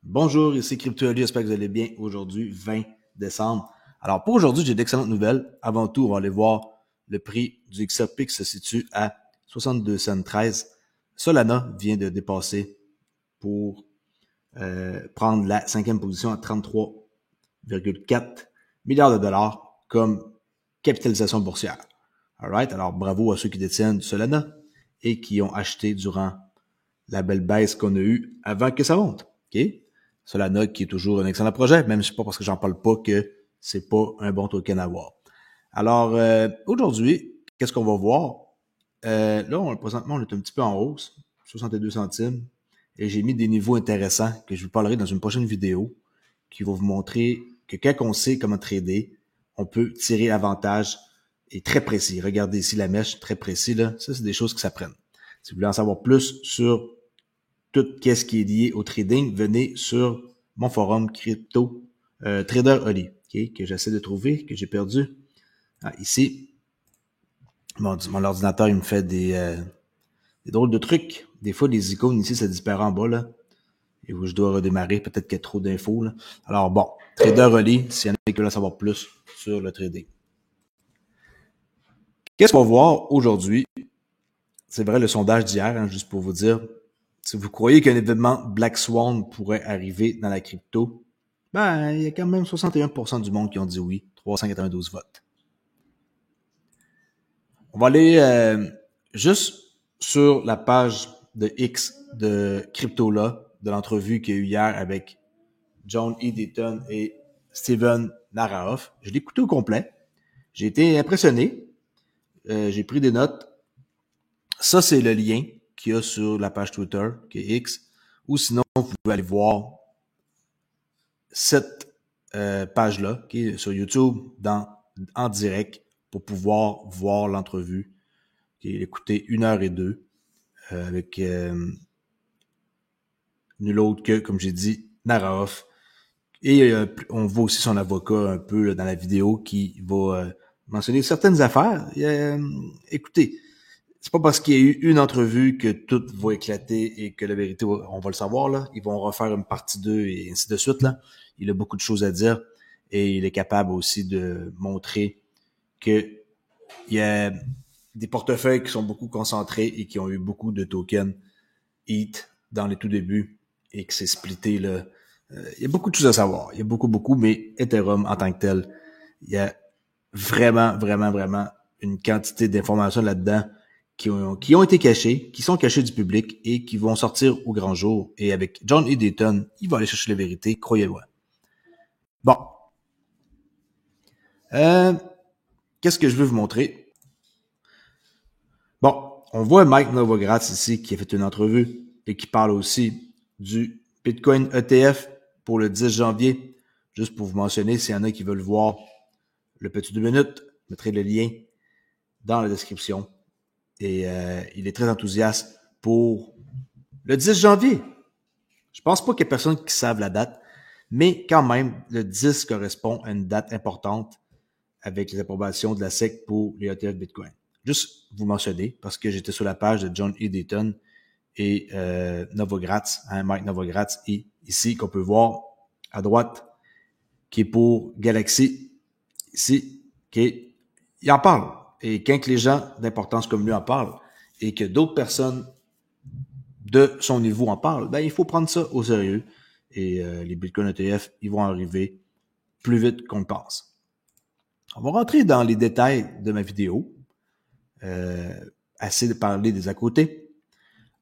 Bonjour, ici CryptoAli, j'espère que vous allez bien aujourd'hui, 20 décembre. Alors pour aujourd'hui, j'ai d'excellentes nouvelles. Avant tout, on va aller voir le prix du XRP qui se situe à 62 cents 13. Solana vient de dépasser pour prendre la cinquième position à 33,4 milliards de dollars comme capitalisation boursière. Alright, alors bravo à ceux qui détiennent du Solana et qui ont acheté durant la belle baisse qu'on a eue avant que ça monte. OK? Solana qui est toujours un excellent projet, même si c'est pas parce que j'en parle pas que c'est pas un bon token à avoir. Alors, aujourd'hui, qu'est-ce qu'on va voir? Là, présentement, on est un petit peu en hausse, 62 centimes, et j'ai mis des niveaux intéressants que je vous parlerai dans une prochaine vidéo qui va vous montrer que quand on sait comment trader, on peut tirer avantage et très précis. Regardez ici la mèche, très précis, là. Ça, c'est des choses qui s'apprennent. Si vous voulez en savoir plus sur tout ce qui est lié au trading, venez sur mon forum crypto Trader Oli, okay, que j'essaie de trouver, que j'ai perdu. Ah, ici, mon ordinateur, il me fait des drôles de trucs. Des fois, les icônes ici, ça disparaît en bas, là. Et où je dois redémarrer, peut-être qu'il y a trop d'infos, là. Alors bon, Trader Oli, s'il y en a qui veulent en savoir plus sur le trading. Qu'est-ce qu'on va voir aujourd'hui? C'est vrai, le sondage d'hier, hein, juste pour vous dire, si vous croyez qu'un événement Black Swan pourrait arriver dans la crypto, ben, il y a quand même 61% du monde qui ont dit oui, 392 votes. On va aller juste sur la page de X de Cryptola, de l'entrevue qu'il y a eu hier avec John E. Dayton et Steven Narahoff. Je l'ai écouté au complet. J'ai été impressionné. J'ai pris des notes. Ça, c'est le lien qu'il y a sur la page Twitter, qui est X. Ou sinon, vous pouvez aller voir cette page-là, qui est sur YouTube, en direct, pour pouvoir voir l'entrevue, qui est écoutée 1h02, avec nul autre que, comme j'ai dit, Narahoff. Et on voit aussi son avocat un peu là, dans la vidéo qui va mentionner certaines affaires. Écoutez, c'est pas parce qu'il y a eu une entrevue que tout va éclater et que la vérité, on va le savoir, là. Ils vont refaire une partie 2 et ainsi de suite, là. Il a beaucoup de choses à dire et il est capable aussi de montrer que il y a des portefeuilles qui sont beaucoup concentrés et qui ont eu beaucoup de tokens ETH dans les tout débuts et que c'est splitté, là. Il y a beaucoup de choses à savoir. Il y a beaucoup, mais Ethereum en tant que tel, il y a vraiment une quantité d'informations là-dedans qui ont été cachées, qui sont cachées du public et qui vont sortir au grand jour. Et avec John E. Dayton, il va aller chercher la vérité, croyez-moi. Bon. Qu'est-ce que je veux vous montrer? Bon, on voit Mike Novogratz ici qui a fait une entrevue et qui parle aussi du Bitcoin ETF pour le 10 janvier. Juste pour vous mentionner, s'il y en a qui veulent voir le petit 2 minutes, je mettrai le lien dans la description. Et il est très enthousiaste pour le 10 janvier. Je pense pas qu'il y ait personne qui sache la date, mais quand même, le 10 correspond à une date importante avec les approbations de la SEC pour les ETF Bitcoin. Juste vous mentionner, parce que j'étais sur la page de John E. Dayton et Novogratz, hein, Mike Novogratz, et ici qu'on peut voir à droite, qui est pour Galaxy, ici, il en parle. Et quand les gens d'importance comme lui en parlent, et que d'autres personnes de son niveau en parlent, ben il faut prendre ça au sérieux. Et les Bitcoin ETF, ils vont arriver plus vite qu'on le pense. On va rentrer dans les détails de ma vidéo. Assez de parler des à côté.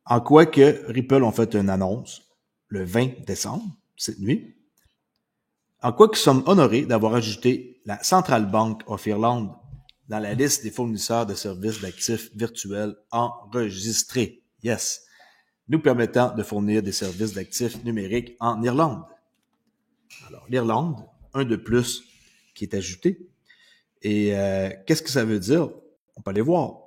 En quoi que Ripple ont fait une annonce le 20 décembre, cette nuit. En quoi que nous sommes honorés d'avoir ajouté la Central Bank of Ireland dans la liste des fournisseurs de services d'actifs virtuels enregistrés. Yes. Nous permettant de fournir des services d'actifs numériques en Irlande. Alors, l'Irlande, un de plus qui est ajouté. Et qu'est-ce que ça veut dire? On peut aller voir.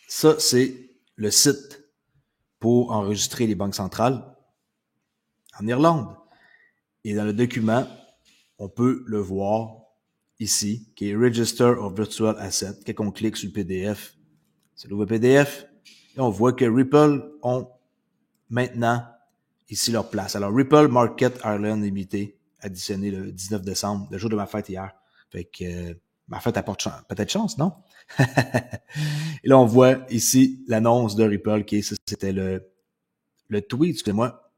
Ça, c'est le site pour enregistrer les banques centrales en Irlande. Et dans le document, on peut le voir ici, qui est Register of Virtual Assets. Quand on clique sur le PDF, c'est l'ouvre PDF. Et on voit que Ripple ont maintenant ici leur place. Alors, Ripple Market Ireland Limited, additionné le 19 décembre, le jour de ma fête hier. Fait que ma fête apporte peut-être chance, non? Et là, on voit ici l'annonce de Ripple, qui c'était le tweet, excusez-moi.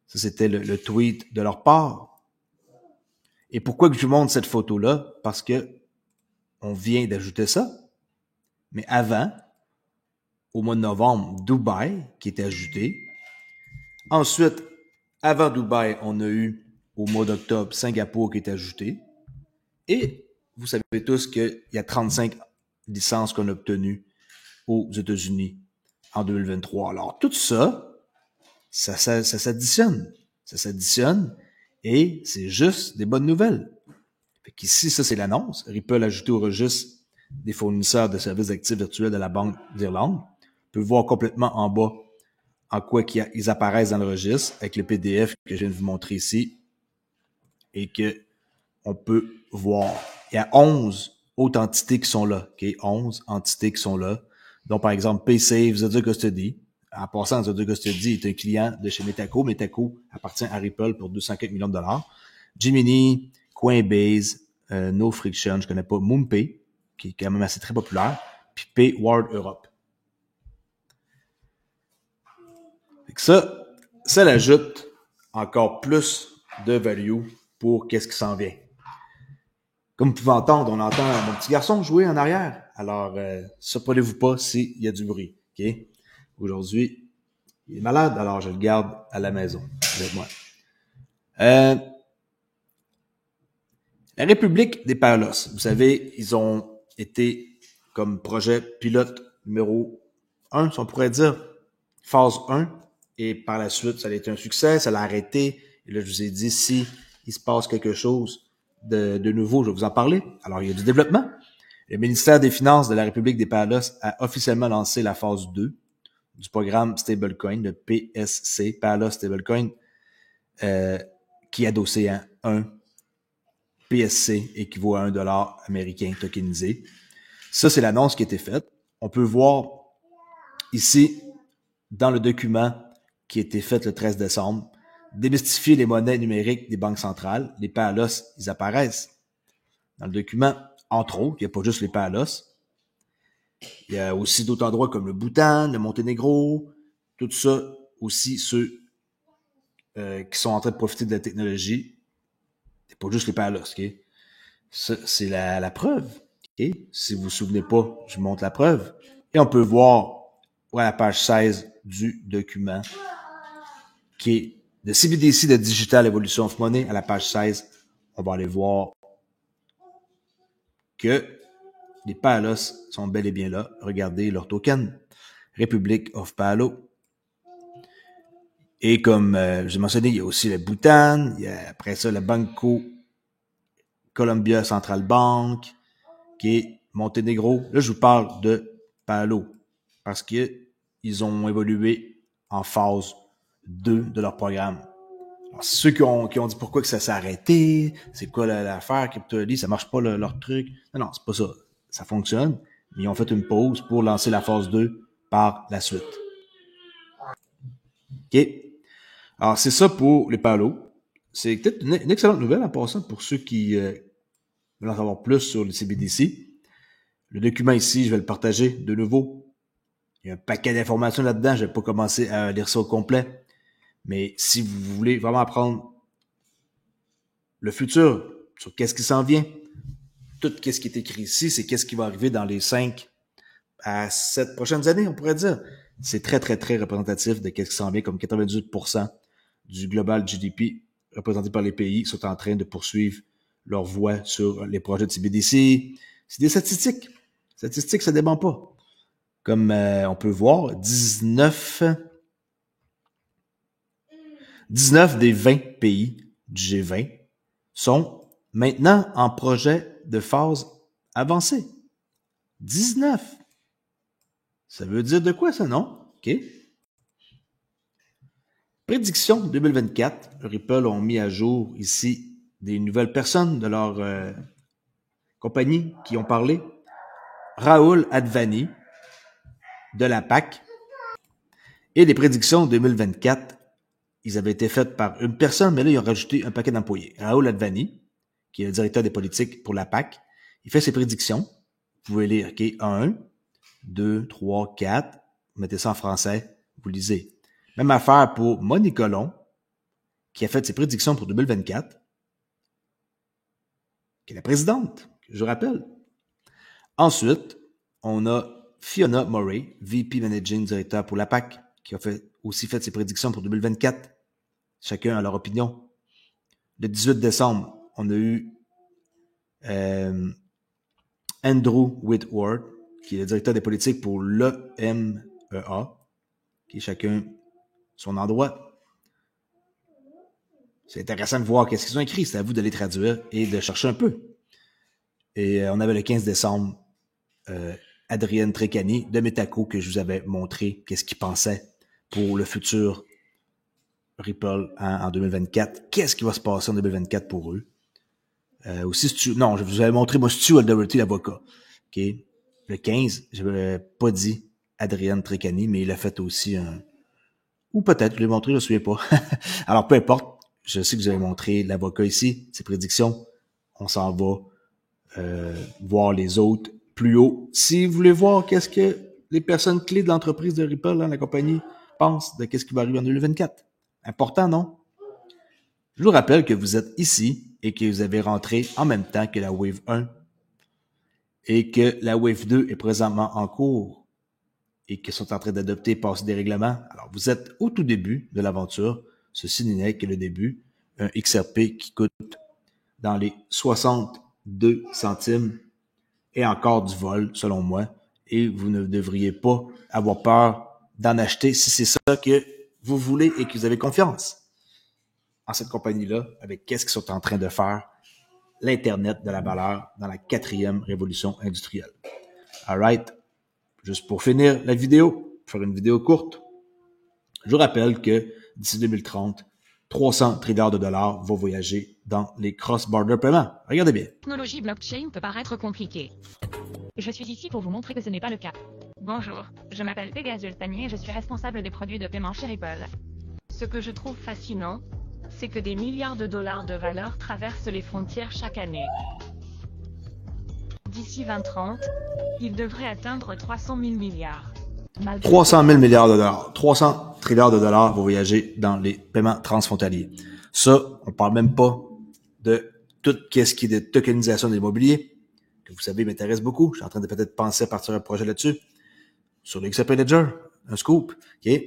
Ça, c'était le tweet de leur part. Et pourquoi que je vous montre cette photo-là? Parce que on vient d'ajouter ça. Mais avant, au mois de novembre, Dubaï, qui était ajouté. Ensuite, avant Dubaï, on a eu, au mois d'octobre, Singapour qui est ajouté. Et vous savez tous qu'il y a 35 licences qu'on a obtenues aux États-Unis en 2023. Alors, tout ça, ça s'additionne. Ça s'additionne et c'est juste des bonnes nouvelles. Fait qu'ici, ça, c'est l'annonce. Ripple ajouté au registre des fournisseurs de services d'actifs virtuels de la Banque d'Irlande. On peut voir complètement en bas en quoi ils apparaissent dans le registre avec le PDF que je viens de vous montrer ici et que on peut voir. Il y a 11 autres entités qui sont là. Okay? 11 entités qui sont là. Donc, par exemple, PaySafe, Zodiac Custody. En passant, Zodiac Custody est un client de chez Metaco. Metaco appartient à Ripple pour 204 millions de dollars. Gemini, Coinbase, No Friction, je connais pas, MoonPay, qui est quand même assez très populaire, puis PayWorld Europe. Fait que ça l'ajoute encore plus de value pour qu'est-ce qui s'en vient. Comme vous pouvez entendre, on entend mon petit garçon jouer en arrière. Alors, surprenez-vous pas s'il y a du bruit. Okay? Aujourd'hui, il est malade, alors je le garde à la maison avec moi. La République des Palos, vous savez, ils ont été comme projet pilote numéro 1, si on pourrait dire, phase 1, et par la suite, ça a été un succès, ça l'a arrêté, et là, je vous ai dit, si il se passe quelque chose de nouveau, je vais vous en parler. Alors, il y a du développement. Le ministère des Finances de la République des Palos a officiellement lancé la phase 2 du programme Stablecoin, le PSC, Palos Stablecoin, qui est adossé à un PSC équivaut à $1 américain tokenisé. Ça, c'est l'annonce qui a été faite. On peut voir ici, dans le document qui a été fait le 13 décembre, démystifier les monnaies numériques des banques centrales. Les PALOS, ils apparaissent dans le document, entre autres. Il n'y a pas juste les PALOS. Il y a aussi d'autres endroits comme le Bhoutan, le Monténégro, tout ça, aussi ceux qui sont en train de profiter de la technologie. C'est pas juste les PALOS, ok? Ça, c'est la preuve. Okay? Si vous vous souvenez pas, je vous montre la preuve. Et on peut voir à la page 16 du document qui est de CBDC de Digital Evolution of Money à la page 16. On va aller voir que les PALOS sont bel et bien là. Regardez leur token. Republic of Palo. Et comme je vous ai mentionné, il y a aussi le Bhoutan. Il y a après ça le Banco Colombia Central Bank, qui est Monténégro. Là, je vous parle de Palo parce qu'ils ont évolué en phase 2 de leur programme. Alors, ceux qui ont dit pourquoi que ça s'est arrêté, c'est quoi l'affaire, Crypto.ly, ça marche pas leur truc. Non, c'est pas ça. Ça fonctionne, mais ils ont fait une pause pour lancer la phase 2 par la suite. OK. Alors, c'est ça pour les Palo. C'est peut-être une excellente nouvelle en passant pour ceux qui veulent en savoir plus sur le CBDC. Le document ici, je vais le partager de nouveau. Il y a un paquet d'informations là-dedans. Je vais pas commencer à lire ça au complet. Mais si vous voulez vraiment apprendre le futur, sur qu'est-ce qui s'en vient, tout qu'est-ce qui est écrit ici, c'est qu'est-ce qui va arriver dans les 5 à 7 prochaines années, on pourrait dire. C'est très, très, très représentatif de qu'est-ce qui s'en vient, comme 98% du global GDP représenté par les pays sont en train de poursuivre leur voie sur les projets de CBDC. C'est des statistiques. Statistiques, ça ne dément pas. Comme on peut voir, 19 des 20 pays du G20 sont maintenant en projet de phase avancée. 19. Ça veut dire de quoi ça, non? OK. Prédiction 2024. Ripple ont mis à jour ici des nouvelles personnes de leur compagnie qui ont parlé. Rahul Advani de la PAC Et les prédictions 2024, ils avaient été faites par une personne, mais là, ils ont rajouté un paquet d'employés. Rahul Advani, qui est le directeur des politiques pour la PAC, il fait ses prédictions. Vous pouvez lire, OK, 1, 2, 3, 4. Vous mettez ça en français, vous lisez. Même affaire pour Monique Colon, qui a fait ses prédictions pour 2024, qui est la présidente, je rappelle. Ensuite, on a Fiona Murray, VP Managing Director pour la PAC, qui a aussi fait ses prédictions pour 2024. Chacun a leur opinion. Le 18 décembre, on a eu Andrew Whitworth, qui est le directeur des politiques pour l'EMEA, qui est chacun son endroit. C'est intéressant de voir qu'est-ce qu'ils ont écrit. C'est à vous de les traduire et de chercher un peu. Et on avait le 15 décembre Adrienne Trécani de Metaco que je vous avais montré qu'est-ce qu'il pensait pour le futur Ripple en 2024. Qu'est-ce qui va se passer en 2024 pour eux? Aussi, je vous avais montré, moi, Stu Alderty, l'avocat. Okay? Le 15, je n'avais pas dit Adrienne Trécani, mais il a fait aussi un... Ou peut-être, je l'ai montré, je ne me souviens pas. Alors, peu importe, je sais que vous avez montré l'avocat ici, ses prédictions. On s'en va voir les autres plus haut. Si vous voulez voir qu'est-ce que les personnes clés de l'entreprise de Ripple, la compagnie, pensent de qu'est-ce qui va arriver en 2024. Important, non? Je vous rappelle que vous êtes ici et que vous avez rentré en même temps que la Wave 1 et que la Wave 2 est présentement en cours et qu'ils sont en train d'adopter et passer des règlements. Alors, vous êtes au tout début de l'aventure. Ceci n'est que le début. Un XRP qui coûte dans les 62 centimes et encore du vol, selon moi. Et vous ne devriez pas avoir peur d'en acheter si c'est ça que vous voulez et que vous avez confiance en cette compagnie-là, avec qu'est-ce qu'ils sont en train de faire, l'Internet de la valeur dans la 4e révolution industrielle. All right. Juste pour finir la vidéo, faire une vidéo courte, je vous rappelle que d'ici 2030, 300 trilliards de dollars vont voyager dans les cross-border paiements. Regardez bien. La technologie blockchain peut paraître compliquée. Je suis ici pour vous montrer que ce n'est pas le cas. Bonjour, je m'appelle Pegasus Panier et je suis responsable des produits de paiement chez Ripple. Ce que je trouve fascinant, c'est que des milliards de dollars de valeur traversent les frontières chaque année. D'ici 2030, il devrait atteindre 300 000 milliards. 300 000 milliards de dollars. 300 trilliards de dollars vont voyager dans les paiements transfrontaliers. Ça, on parle même pas de tout ce qui est de tokenisation de l'immobilier, que vous savez m'intéresse beaucoup. Je suis en train de peut-être penser à partir un projet là-dessus. Sur le XRP Ledger, un scoop. OK?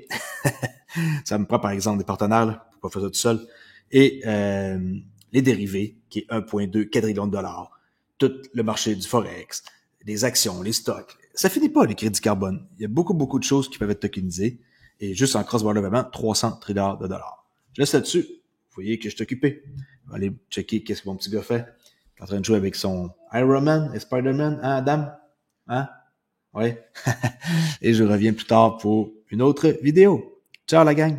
Ça me prend par exemple des partenaires, là, pour pas faire ça tout seul. Et les dérivés, qui est 1,2 quadrillion de dollars. Tout le marché du Forex, les actions, les stocks. Ça finit pas, les crédits carbone. Il y a beaucoup de choses qui peuvent être tokenisées. Et juste en cross-border paiement, 300 trilliards de dollars. Je laisse là-dessus. Vous voyez que je suis occupé. Je vais aller checker qu'est-ce que mon petit gars fait. Il est en train de jouer avec son Iron Man et Spider-Man. Hein, Adam? Hein? Ouais. Et je reviens plus tard pour une autre vidéo. Ciao, la gang!